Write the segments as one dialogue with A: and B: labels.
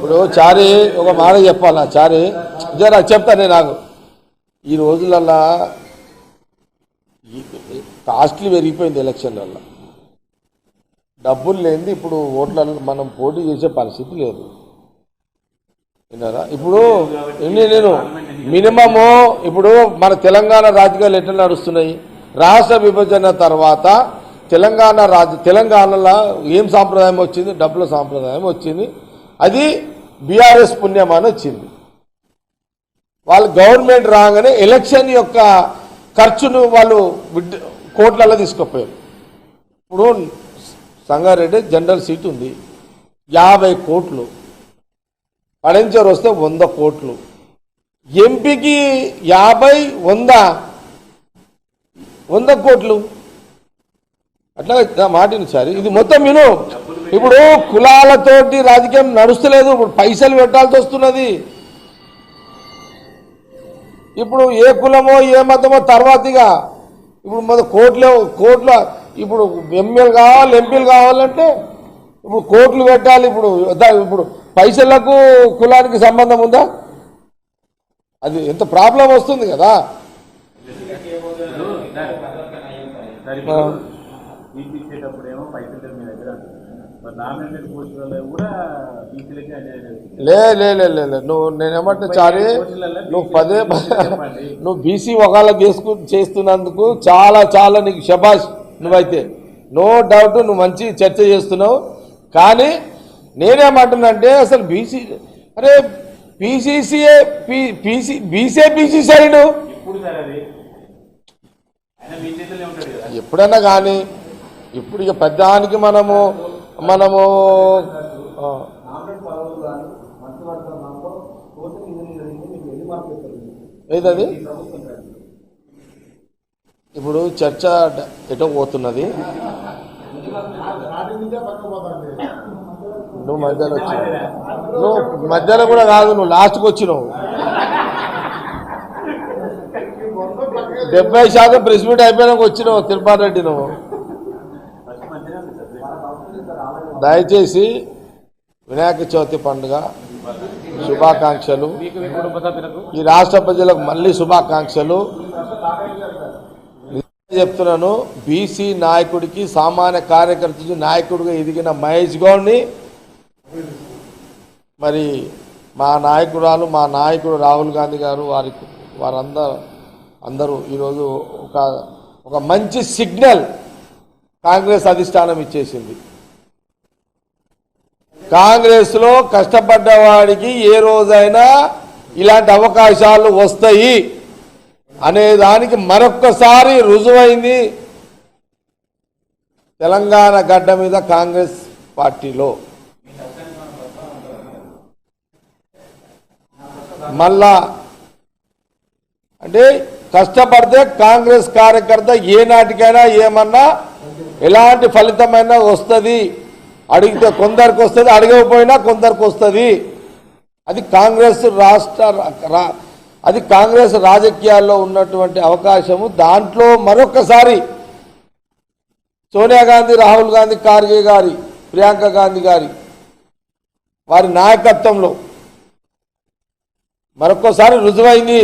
A: ఇప్పుడు చారి ఒక మాట చెప్పాలా చారి జరా చెప్తానే నాకు ఈ రోజులల్లా కాస్ట్లీ పెరిగిపోయింది ఎలక్షన్లలో డబ్బులు లేనిది ఇప్పుడు ఓట్లలో మనం పోటీ చేసే పరిస్థితి లేదు విన్నారా ఇప్పుడు నేను మినిమము ఇప్పుడు మన తెలంగాణ రాజకీయాలు ఎట్లా నడుస్తున్నాయి రాష్ట్ర విభజన తర్వాత తెలంగాణలో ఏం సాంప్రదాయం వచ్చింది డబ్బుల సాంప్రదాయం వచ్చింది అది బీఆర్ఎస్ పుణ్యం అని వచ్చింది వాళ్ళు గవర్నమెంట్ రాగానే ఎలక్షన్ యొక్క ఖర్చును వాళ్ళు కోట్లలో తీసుకుపోయారు ఇప్పుడు సంగారెడ్డి జనరల్ సీట్ ఉంది 50 కోట్లు పడంచర్ వస్తే 100 కోట్లు ఎంపీకి 50 100 కోట్లు అట్లా మాటించారు ఇది మొత్తం విను ఇప్పుడు కులాలతోటి రాజకీయం నడుస్తలేదు ఇప్పుడు పైసలు పెట్టాల్సి వస్తున్నది ఇప్పుడు ఏ కులమో ఏ మతమో తర్వాతగా ఇప్పుడు మన కోట్ల ఇప్పుడు ఎమ్మెల్యేలు కావాలి ఎంపీలు కావాలంటే ఇప్పుడు కోట్లు పెట్టాలి ఇప్పుడు పైసలకు కులానికి సంబంధం ఉందా అది ఎంత ప్రాబ్లం వస్తుంది కదా నువ్వు నేనేమంటే చారి నువ్వు నువ్వు బీసీ ఒకళ్ళ చేస్తున్నందుకు చాలా నీకు శబాష్ నువ్వైతే నో డౌట్ నువ్వు మంచి చర్చ చేస్తున్నావు కానీ నేనేమంటున్నానంటే అసలు బీసీ అరే బీసీ సైడ్ ఎప్పుడైనా కానీ ఇప్పుడు ఇక పెద్దానికి మనము ఏదది ఇప్పుడు చర్చ ఎటో పోతున్నది నువ్వు మధ్యలో వచ్చినావు నువ్వు మధ్యలో కూడా కాదు నువ్వు లాస్ట్కి వచ్చినావు 70% ప్రెస్ మీట్ అయిపోయినాక వచ్చినావు తిరుపతి రెడ్డి నువ్వు దయచేసి వినాయక చవితి పండుగ శుభాకాంక్షలు ఈ రాష్ట్ర ప్రజలకు మళ్ళీ శుభాకాంక్షలు చెప్తున్నాను బీసీ నాయకుడికి సామాన్య కార్యకర్తకి నాయకుడిగా ఎదిగిన మహేష్ గౌడ్ని మరి మా నాయకుడు రాహుల్ గాంధీ గారు వారందరూ ఈరోజు ఒక మంచి సిగ్నల్ కాంగ్రెస్ అధిష్టానం ఇచ్చేసింది కాంగ్రెస్లో కష్టపడ్డవాడికి ఏ రోజైనా ఇలాంటి అవకాశాలు వస్తాయి అనే దానికి మరొక్కసారి రుజువైంది తెలంగాణ గడ్డ మీద కాంగ్రెస్ పార్టీలో మళ్ళా అంటే కష్టపడితే కాంగ్రెస్ కార్యకర్త ఏ నాటికైనా ఏమన్నా ఎలాంటి ఫలితమైనా వస్తుంది అడిగితే కొందరికి వస్తుంది అడగకపోయినా కొందరికి వస్తుంది అది కాంగ్రెస్ రాజకీయాల్లో ఉన్నటువంటి అవకాశము దాంట్లో మరొకసారి సోనియా గాంధీ రాహుల్ గాంధీ ఖార్గే గారి ప్రియాంక గాంధీ గారి వారి నాయకత్వంలో మరొకసారి రుజువైంది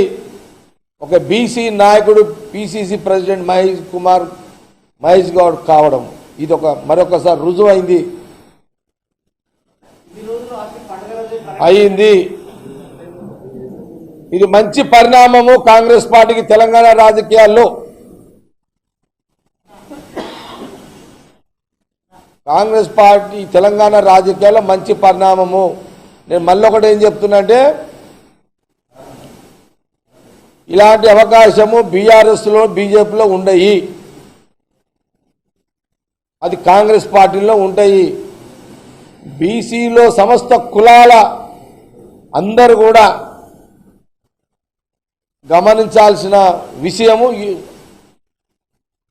A: ఒక బీసీ నాయకుడు పిసిసి ప్రెసిడెంట్ మహేష్ గౌడ్ కావడం ఇది మరొకసారి రుజువైంది అయింది ఇది మంచి పరిణామము కాంగ్రెస్ పార్టీకి తెలంగాణ రాజకీయాల్లో కాంగ్రెస్ పార్టీ తెలంగాణ రాజకీయాల్లో మంచి పరిణామము నేను మళ్ళీ ఒకటి ఏం చెప్తున్నా అంటే ఇలాంటి అవకాశము బీఆర్ఎస్లో బీజేపీలో ఉండయి అది కాంగ్రెస్ పార్టీలో ఉంటాయి బీసీలో సమస్త కులాల అందరూ కూడా గమనించాల్సిన విషయము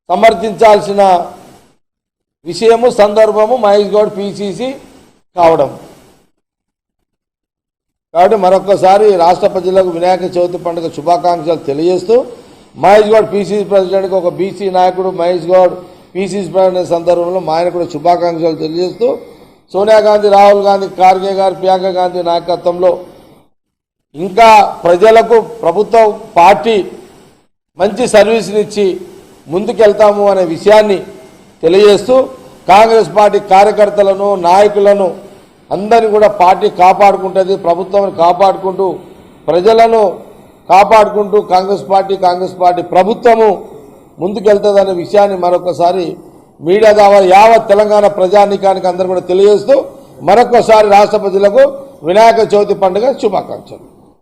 A: సమర్థించాల్సిన విషయము సందర్భము మహేష్ గౌడ్ పిసిసి కావడం కాబట్టి మరొకసారి రాష్ట్ర ప్రజలకు వినాయక చవితి పండుగ శుభాకాంక్షలు తెలియజేస్తూ మహేష్ గౌడ్ పిసిసి ప్రెసిడెంట్కి ఒక బీసీ నాయకుడు మహేష్ గౌడ్ పిసిసి ప్రెసిడెంట్ సందర్భంలో మా ఆయన కూడా శుభాకాంక్షలు తెలియజేస్తూ సోనియా గాంధీ, రాహుల్ గాంధీ, ఖార్గే గారు, ప్రియాంక గాంధీ నాయకత్వంలో ఇంకా ప్రజలకు ప్రభుత్వం పార్టీ మంచి సర్వీస్నిచ్చి ముందుకెళ్తాము అనే విషయాన్ని తెలియజేస్తూ కాంగ్రెస్ పార్టీ కార్యకర్తలను, నాయకులను అందరినీ కూడా పార్టీ కాపాడుకుంటుంది, ప్రభుత్వాన్ని కాపాడుకుంటూ ప్రజలను కాపాడుకుంటూ కాంగ్రెస్ పార్టీ ప్రభుత్వము ముందుకెళ్తుందనే విషయాన్ని మరొకసారి మీడియా ద్వారా యావత్ తెలంగాణ ప్రజానీకానికి అందరూ కూడా తెలియజేస్తూ మరొకసారి రాష్ట్ర ప్రజలకు వినాయక చవితి పండుగ శుభాకాంక్షలు.